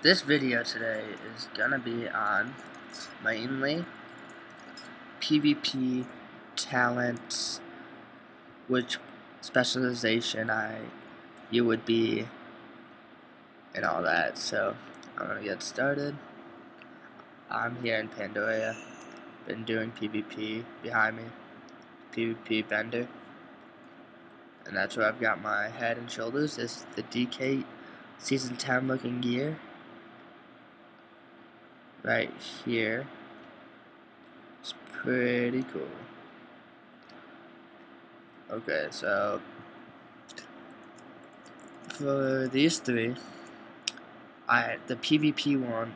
This video today is gonna be on mainly PvP talents, which specialization you would be, and all that. So I'm gonna get started. I'm here in Pandora. Been doing PvP behind me, PvP Bender, and that's where I've got my head and shoulders. This is the DK Season 10 looking gear right here. It's pretty cool. Okay, so for these three, the PvP one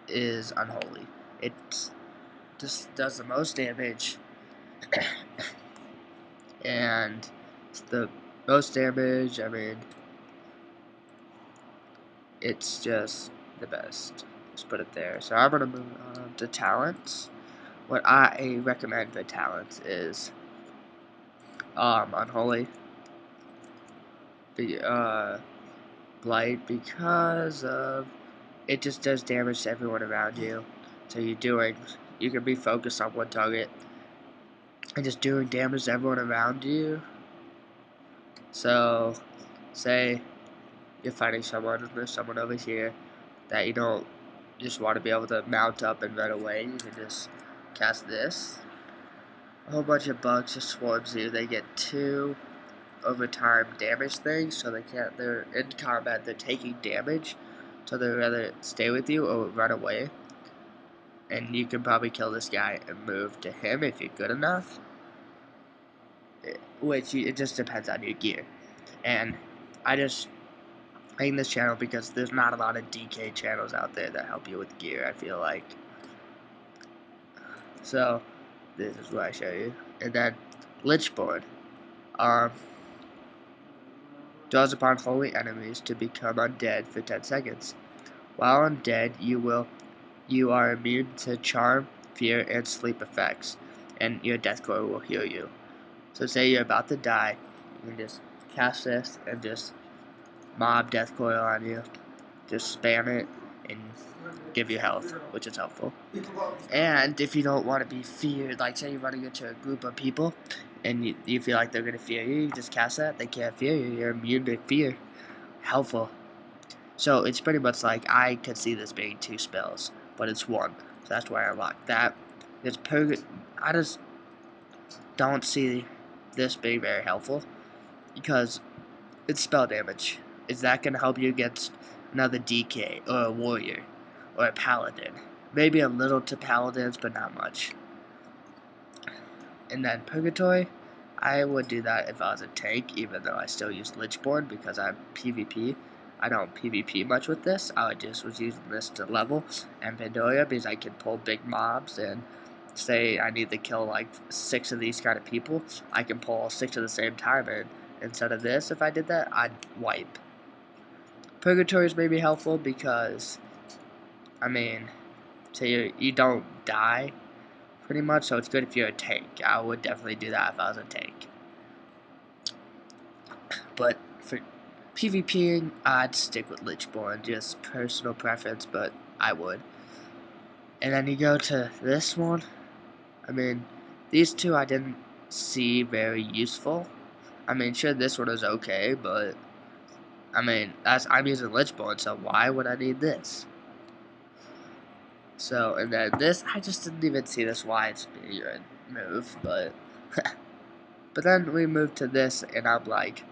is Unholy. It just does the most damage, and it's the most damage. I mean, it's just the best. Just put it there. So I'm gonna move on to talents. What I recommend for talents is Unholy, the Blight, because of it just does damage to everyone around you. So you can be focused on one target and just doing damage to everyone around you. So, say you're fighting someone and there's someone over here that you don't just want to be able to mount up and run away. You can just cast this. A whole bunch of bugs just swarms you. They get 2 overtime damage things, so they're in combat, they're taking damage, so they'd rather stay with you or run away. And you can probably kill this guy and move to him if you're good enough. It just depends on your gear. And I making this channel because there's not a lot of DK channels out there that help you with gear, I feel like. So, this is what I show you. And then, Lichboard. Draws upon holy enemies to become undead for 10 seconds. While undead, you are immune to charm, fear, and sleep effects, and your death core will heal you. So say you're about to die, you can just cast this and just mob death coil on you. Just spam it and give you health, which is helpful. And if you don't want to be feared, like say you're running into a group of people and you feel like they're going to fear you, you just cast that. They can't fear you. You're immune to fear. Helpful. So it's pretty much like I could see this being 2 spells, but it's 1. So that's why I unlocked that. I just don't see this being very helpful because it's spell damage. Is that going to help you against another DK or a warrior or a paladin? Maybe a little to paladins, but not much. And then Purgatory, I would do that if I was a tank, even though I still use Lichborn because I'm PvP. I don't PvP much with this. I just was using this to level, and Pandora because I can pull big mobs and say I need to kill like 6 of these kind of people, I can pull all 6 at the same time, and instead of this, if I did that, I'd wipe. Purgatory is maybe helpful because, I mean, say you don't die, pretty much, so it's good if you're a tank. I would definitely do that if I was a tank. But for PvPing, I'd stick with Lichborn, just personal preference, but I would. And then you go to this one. I mean, these two I didn't see very useful. I mean, sure, this one is okay, but I mean, I'm using Lichborn, so why would I need this? So, and then this, I just didn't even see this wide spear move, but but then we moved to this, and I'm like,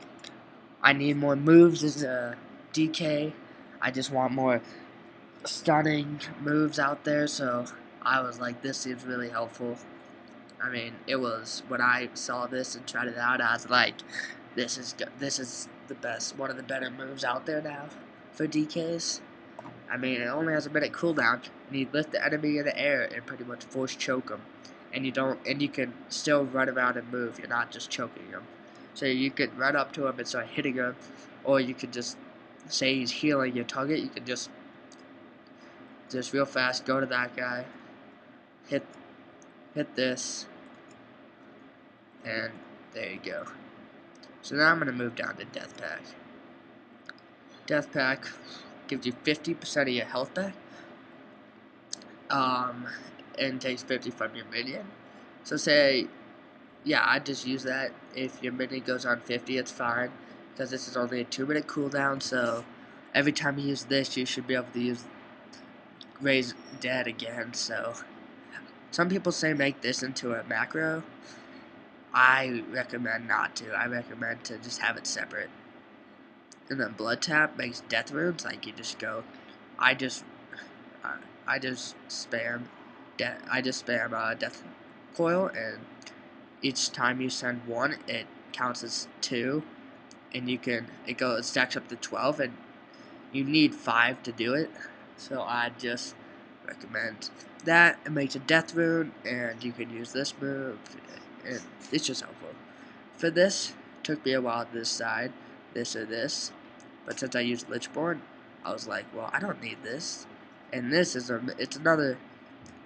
I need more moves as a DK. I just want more stunning moves out there, so I was like, this seems really helpful. I mean, it was, when I saw this and tried it out, I was like, this is the best, one of the better moves out there now for DKs. I mean, it only has a minute cooldown, and you lift the enemy in the air and pretty much force choke them. And you can still run around and move. You're not just choking them. So you could run up to him and start hitting him, or you could just say he's healing your target. You can just real fast go to that guy, hit this, and there you go. So now I'm gonna move down to Death Pack. Death Pack, gives you 50% of your health back, and takes 50 from your minion. So say, yeah, I just use that. If your minion goes on 50, it's fine, because this is only a 2-minute cooldown, so every time you use this, you should be able to use raise dead again. So some people say make this into a macro. I recommend not to. I recommend to just have it separate. And then blood tap makes death runes. Like you just go, I just spam, death coil, and each time you send one, it counts as 2, and it stacks up to 12, and you need 5 to do it. So I just recommend that. It makes a death rune, and you can use this move, and it's just helpful. For this, it took me a while to decide this or this, but since I used Lichborn, I was like, well, I don't need this, and this is it's another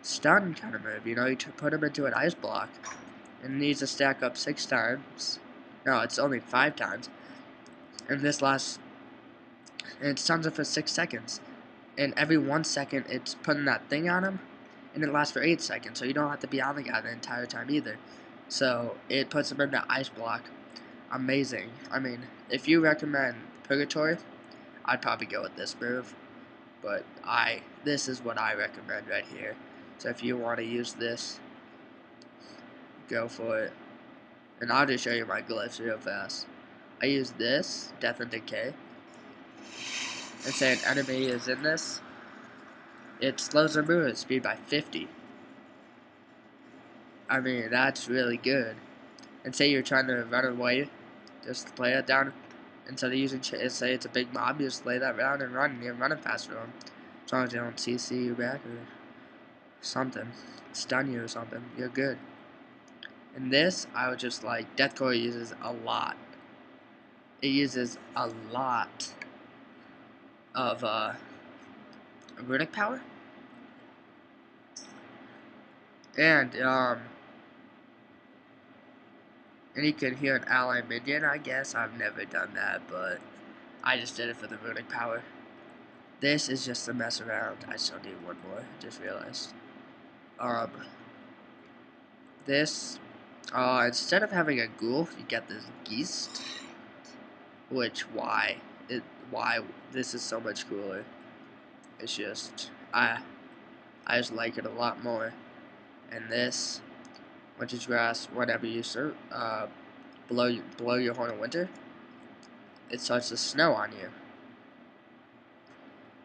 stun kind of move. You know, you put him into an ice block, and it needs to stack up 6 times. No, it's only 5 times, and it stuns him for 6 seconds. And every 1 second, it's putting that thing on him, and it lasts for 8 seconds, so you don't have to be on the guy the entire time either. So it puts him in the ice block. Amazing. I mean, if you recommend Purgatory, I'd probably go with this move, but this is what I recommend right here. So if you want to use this, go for it. And I'll just show you my glyphs real fast. I use this, Death and Decay, and say an enemy is in this, it slows their movement speed by 50. I mean, that's really good. And say you're trying to run away, just lay it down. Instead of using, say it's a big mob, you just lay that down and run, and you're running faster than them. As long as they don't CC you back or something, stun you or something, you're good. And this, I would just like, Deathcore uses a lot. It uses a lot of runic power. And you can hear an ally minion, I guess. I've never done that, but I just did it for the runic power. This is just a mess around. I still need one more, just realized. This, instead of having a ghoul, you get this geist. Which, why this is so much cooler. It's just, I just like it a lot more. And this, which is grass, whenever you blow your horn in winter, it starts to snow on you,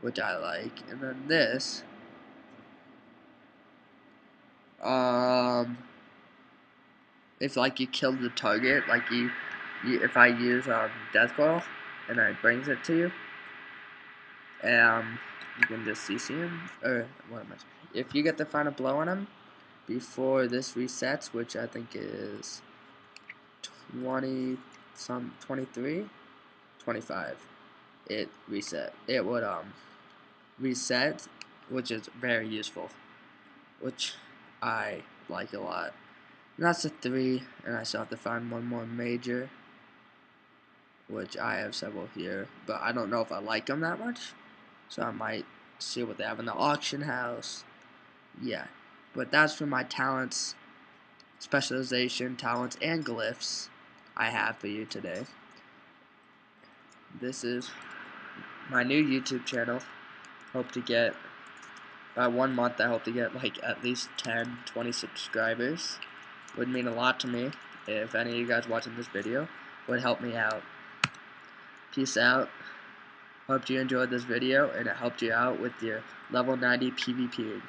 which I like. And then this, if like you kill the target, like if I use death coil and it brings it to you, you can just CC him, or what am I? If you get the final blow on him before this resets, which I think is 23, 25, it reset. It would reset, which is very useful, which I like a lot. And that's a 3, and I still have to find one more major, which I have several here, but I don't know if I like them that much, so I might see what they have in the auction house. Yeah, but that's for my talents, specialization, talents, and glyphs I have for you today. This is my new YouTube channel. Hope to get, by 1 month, I hope to get like at least 10, 20 subscribers. Would mean a lot to me. If any of you guys watching this video would help me out. Peace out. Hope you enjoyed this video and it helped you out with your level 90 PvP.